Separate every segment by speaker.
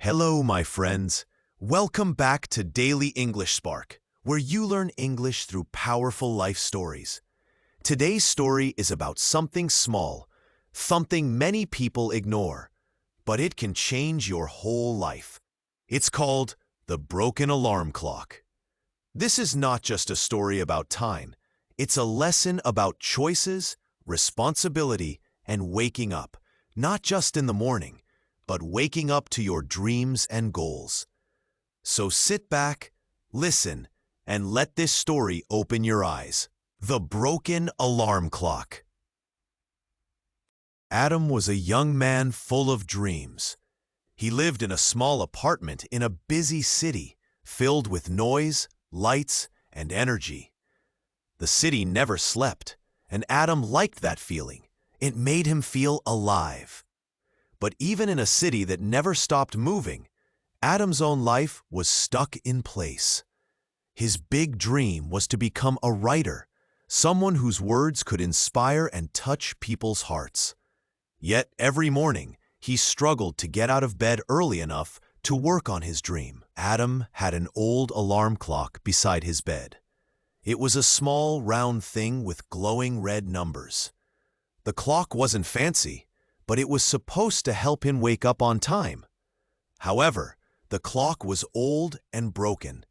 Speaker 1: Hello, my friends. Welcome back to Daily English Spark, where you learn English through powerful life stories. Today's story is about something small, something many people ignore, but it can change your whole life. It's called The Broken Alarm Clock. This is not just a story about time. It's a lesson about choices, responsibility, and waking up, not just in the morning, but waking up to your dreams and goals. So sit back, listen, and let this story open your eyes. The Broken Alarm Clock. Adam was a young man full of dreams. He lived in a small apartment in a busy city, filled with noise, lights, and energy. The city never slept, and Adam liked that feeling. It made him feel alive. But even in a city that never stopped moving, Adam's own life was stuck in place. His big dream was to become a writer, someone whose words could inspire and touch people's hearts. Yet every morning, he struggled to get out of bed early enough to work on his dream. Adam had an old alarm clock beside his bed. It was a small, round thing with glowing red numbers. The clock wasn't fancy, but it was supposed to help him wake up on time. However, the clock was old and broken.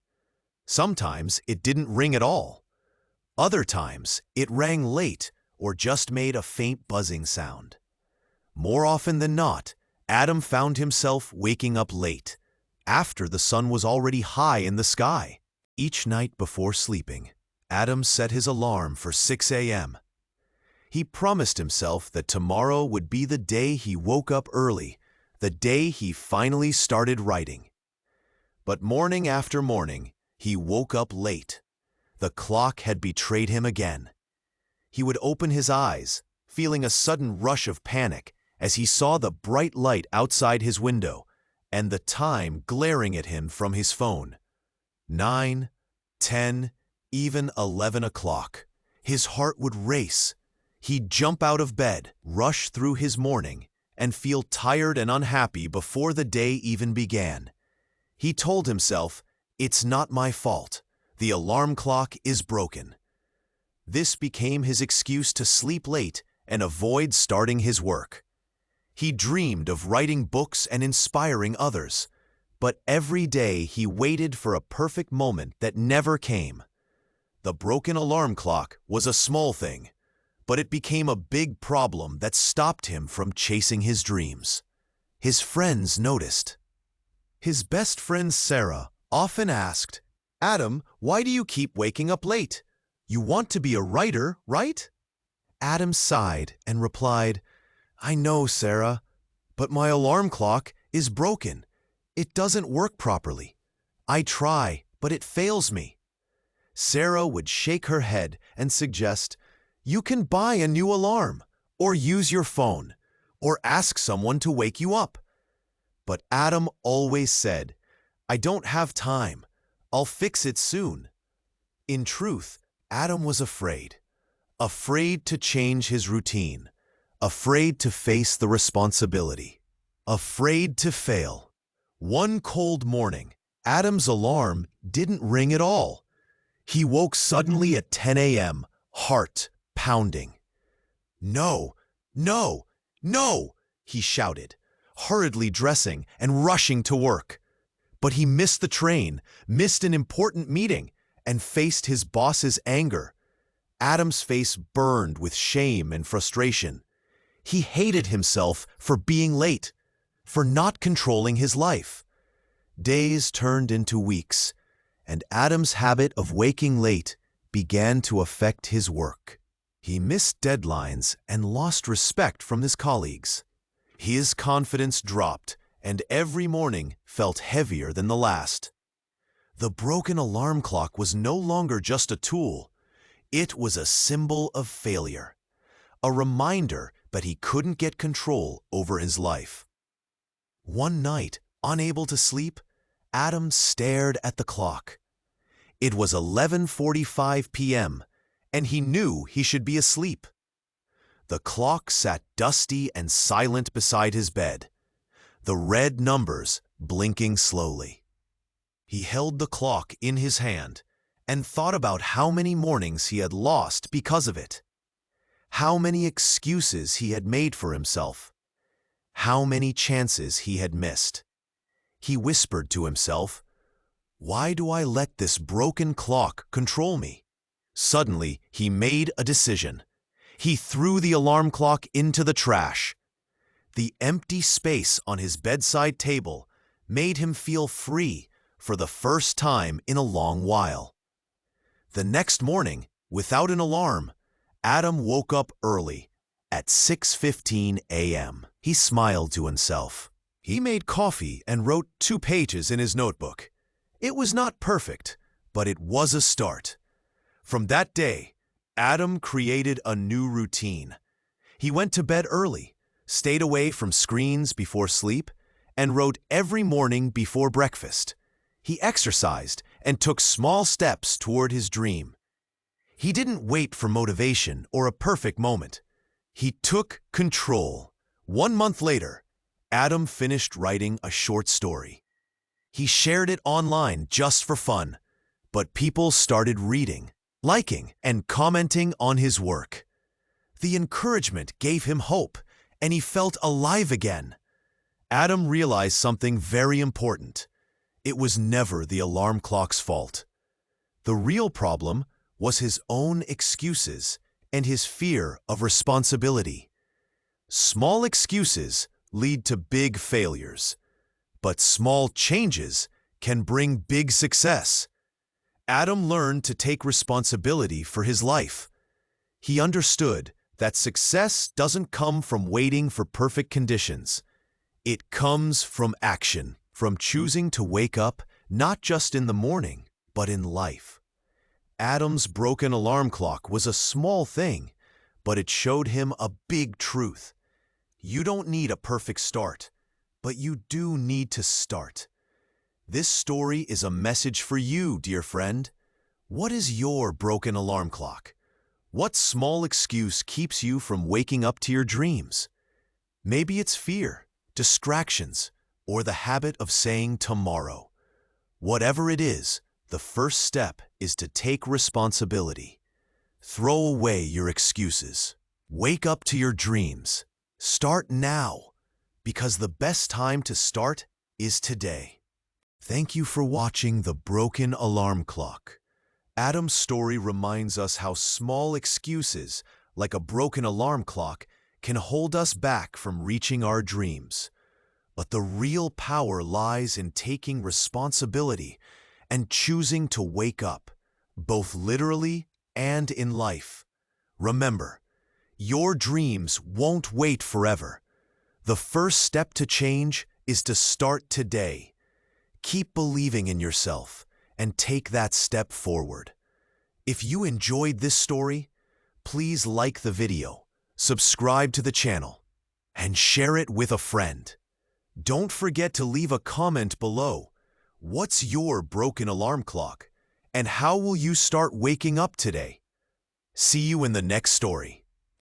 Speaker 1: Sometimes it didn't ring at all. Other times, it rang late or just made a faint buzzing sound. More often than not, Adam found himself waking up late, after the sun was already high in the sky. Each night before sleeping, Adam set his alarm for 6 a.m. He promised himself that tomorrow would be the day he woke up early, the day he finally started writing. But morning after morning, he woke up late. The clock had betrayed him again. He would open his eyes, feeling a sudden rush of panic as he saw the bright light outside his window and the time glaring at him from his phone. 9, 10, even 11 o'clock. His heart would race. He'd jump out of bed, rush through his morning, and feel tired and unhappy before the day even began. He told himself, "It's not my fault. The alarm clock is broken." This became his excuse to sleep late and avoid starting his work. He dreamed of writing books and inspiring others, but every day he waited for a perfect moment that never came. The broken alarm clock was a small thing, but it became a big problem that stopped him from chasing his dreams. His friends noticed. His best friend Sarah often asked, "Adam, why do you keep waking up late? You want to be a writer, right?" Adam sighed and replied, "I know, Sarah, but my alarm clock is broken. It doesn't work properly. I try, but it fails me." Sarah would shake her head and suggest, "You can buy a new alarm, or use your phone, or ask someone to wake you up." But Adam always said, "I don't have time. I'll fix it soon." In truth, Adam was afraid to change his routine, afraid to face the responsibility, afraid to fail. One cold morning, Adam's alarm didn't ring at all. He woke suddenly at 10 a.m., heart pounding. "No, no, no!" he shouted, hurriedly dressing and rushing to work. But he missed the train, missed an important meeting, and faced his boss's anger. Adam's face burned with shame and frustration. He hated himself for being late, for not controlling his life. Days turned into weeks, and Adam's habit of waking late began to affect his work. He missed deadlines and lost respect from his colleagues. His confidence dropped, and every morning felt heavier than the last. The broken alarm clock was no longer just a tool. It was a symbol of failure, a reminder that he couldn't get control over his life. One night, unable to sleep, Adam stared at the clock. It was 11:45 p.m., and he knew he should be asleep. The clock sat dusty and silent beside his bed. the red numbers blinking slowly. He held the clock in his hand and thought about how many mornings he had lost because of it, how many excuses he had made for himself, how many chances he had missed. He whispered to himself, "Why do I let this broken clock control me?" Suddenly, he made a decision. He threw the alarm clock into the trash. The empty space on his bedside table made him feel free for the first time in a long while. The next morning, without an alarm, Adam woke up early at 6:15 a.m. He smiled to himself. He made coffee and wrote 2 pages in his notebook. It was not perfect, but it was a start. From that day, Adam created a new routine. He went to bed early, stayed away from screens before sleep, and wrote every morning before breakfast. He exercised and took small steps toward his dream. He didn't wait for motivation or a perfect moment. He took control. 1 month later, Adam finished writing a short story. He shared it online just for fun, but people started reading, liking, and commenting on his work. The encouragement gave him hope, and he felt alive again. Adam realized something very important. It was never the alarm clock's fault. The real problem was his own excuses and his fear of responsibility. Small excuses lead to big failures, but small changes can bring big success. Adam learned to take responsibility for his life. He understood that success doesn't come from waiting for perfect conditions. It comes from action, from choosing to wake up not just in the morning, but in life. Adam's broken alarm clock was a small thing, but it showed him a big truth. You don't need a perfect start, but you do need to start. This story is a message for you, dear friend. What is your broken alarm clock? What small excuse keeps you from waking up to your dreams? Maybe it's fear, distractions, or the habit of saying tomorrow. Whatever it is, the first step is to take responsibility. Throw away your excuses. Wake up to your dreams. Start now, because the best time to start is today. Thank you for watching The Broken Alarm Clock. Adam's story reminds us how small excuses, like a broken alarm clock, can hold us back from reaching our dreams. But the real power lies in taking responsibility and choosing to wake up, both literally and in life. Remember, your dreams won't wait forever. The first step to change is to start today. Keep believing in yourself and take that step forward. If you enjoyed this story, please like the video, subscribe to the channel, and share it with a friend. Don't forget to leave a comment below. What's your broken alarm clock? And how will you start waking up today? See you in the next story.